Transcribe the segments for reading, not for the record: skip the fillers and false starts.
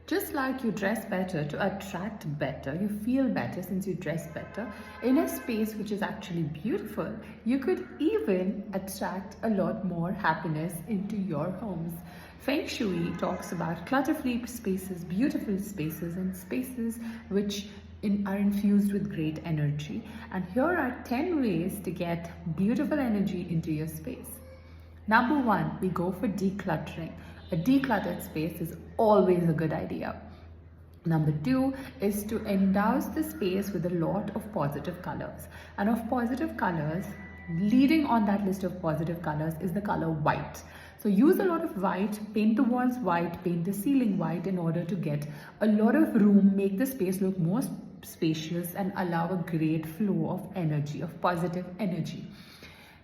Just like you dress better to attract better, you feel better since you dress better, in a space which is actually beautiful, you could even attract a lot more happiness into your homes. Feng Shui talks about clutter-free spaces, beautiful spaces, and spaces which are infused with great energy. And here are 10 ways to get beautiful energy into your space. Number one, we go for decluttering. A decluttered space is always a good idea. Number two is to endow the space with a lot of positive colors. And of positive colors, leading on that list of positive colors is the color white. So use a lot of white, paint the walls white, paint the ceiling white in order to get a lot of room, make the space look more spacious and allow a great flow of energy, of positive energy.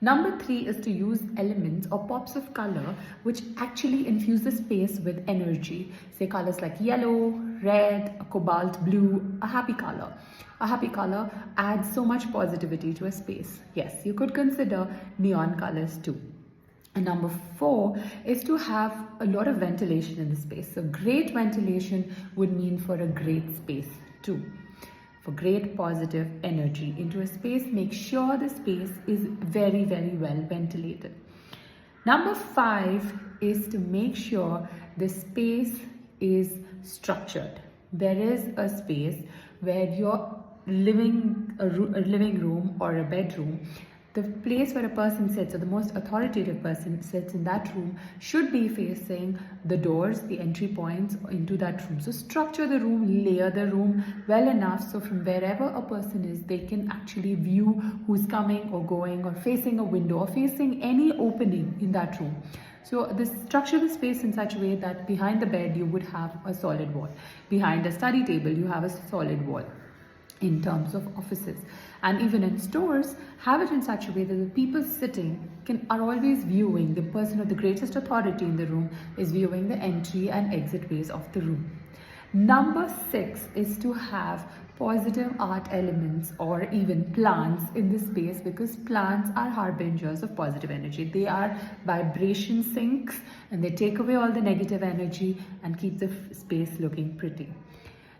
Number three is to use elements or pops of color which actually infuse the space with energy. Say colors like yellow, red, a cobalt blue, a happy color. A happy color adds so much positivity to a space. Yes, you could consider neon colors too. And number four is to have a lot of ventilation in the space. So great ventilation would mean for a great space too. For great positive energy into a space, make sure the space is very, very well ventilated. Number five is to make sure the space is structured. There is a space where your living room or a bedroom, the place where a person sits or the most authoritative person sits in that room should be facing the doors, the entry points into that room. So structure the room, layer the room well enough so from wherever a person is, they can actually view who's coming or going or facing a window or facing any opening in that room. So structure the space in such a way that behind the bed you would have a solid wall. Behind a study table you have a solid wall. In terms of offices and even in stores, have it in such a way that the people sitting are always viewing, the person of the greatest authority in the room is viewing the entry and exit ways of the room. Number six is to have positive art elements or even plants in the space, because plants are harbingers of positive energy. They are vibration sinks and they take away all the negative energy and keep the space looking pretty.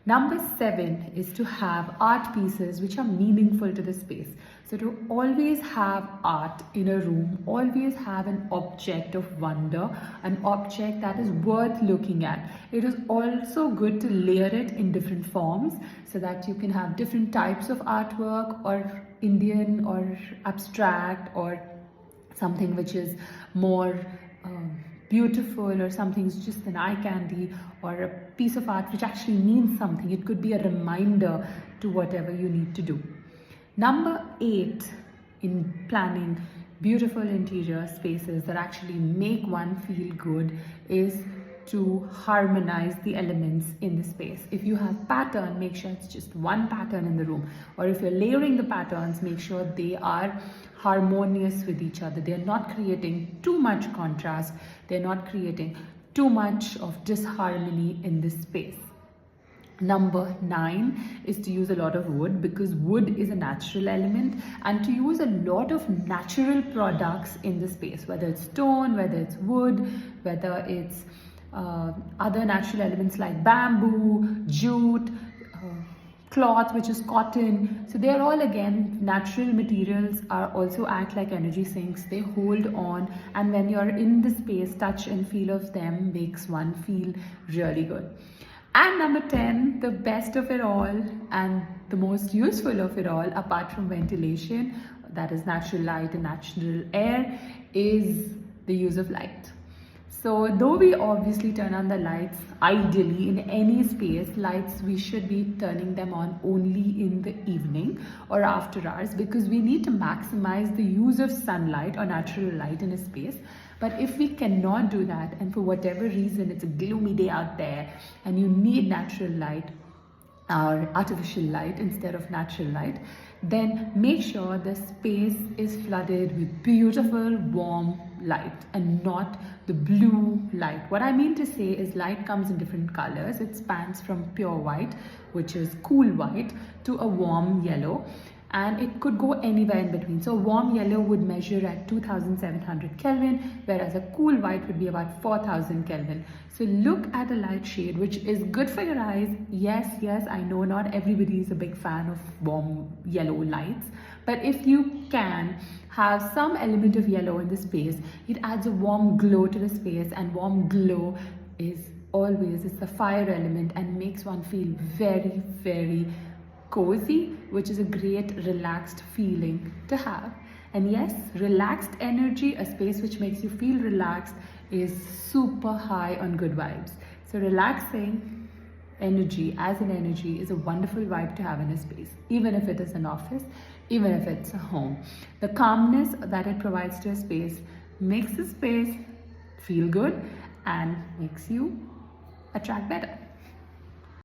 Number seven is to have art pieces which are meaningful to the space. So to always have art in a room, always have an object of wonder, an object that is worth looking at. It is also good to layer it in different forms so that you can have different types of artwork, or Indian or abstract, or something which is more beautiful, or something's just an eye candy, or a piece of art which actually means something. It could be a reminder to whatever you need to do. Number eight in planning beautiful interior spaces that actually make one feel good is to harmonize the elements in the space. If you have pattern, make sure it's just one pattern in the room, or if you're layering the patterns, make sure they are harmonious with each other. They're not creating too much contrast, they're not creating too much of disharmony in this space. Number nine is to use a lot of wood, because wood is a natural element, and to use a lot of natural products in the space, whether it's stone, whether it's wood, whether it's other natural elements like bamboo, jute, cloth which is cotton. So they are all, again, natural materials, are also act like energy sinks. They hold on, and when you're in the space, touch and feel of them makes one feel really good. And number 10, the best of it all and the most useful of it all, apart from ventilation, that is natural light and natural air, is the use of light. So though we obviously turn on the lights, ideally in any space, lights we should be turning them on only in the evening or after hours, because we need to maximize the use of sunlight or natural light in a space. But if we cannot do that, and for whatever reason it's a gloomy day out there and you need natural light or artificial light instead of natural light, then make sure the space is flooded with beautiful warm light and not the blue light. What I mean to say is light comes in different colors. It spans from pure white, which is cool white, to a warm yellow. and it could go anywhere in between. So warm yellow would measure at 2700 Kelvin, whereas a cool white would be about 4000 Kelvin. So look at a light shade which is good for your eyes. Yes, I know not everybody is a big fan of warm yellow lights, but if you can have some element of yellow in the space, it adds a warm glow to the space, and warm glow is always, it's the fire element and makes one feel very, very cozy, which is a great relaxed feeling to have. And yes, relaxed energy, a space which makes you feel relaxed, is super high on good vibes. So relaxing energy as an energy is a wonderful vibe to have in a space, even if it is an office, even if it's a home. The calmness that it provides to a space makes the space feel good and makes you attract better.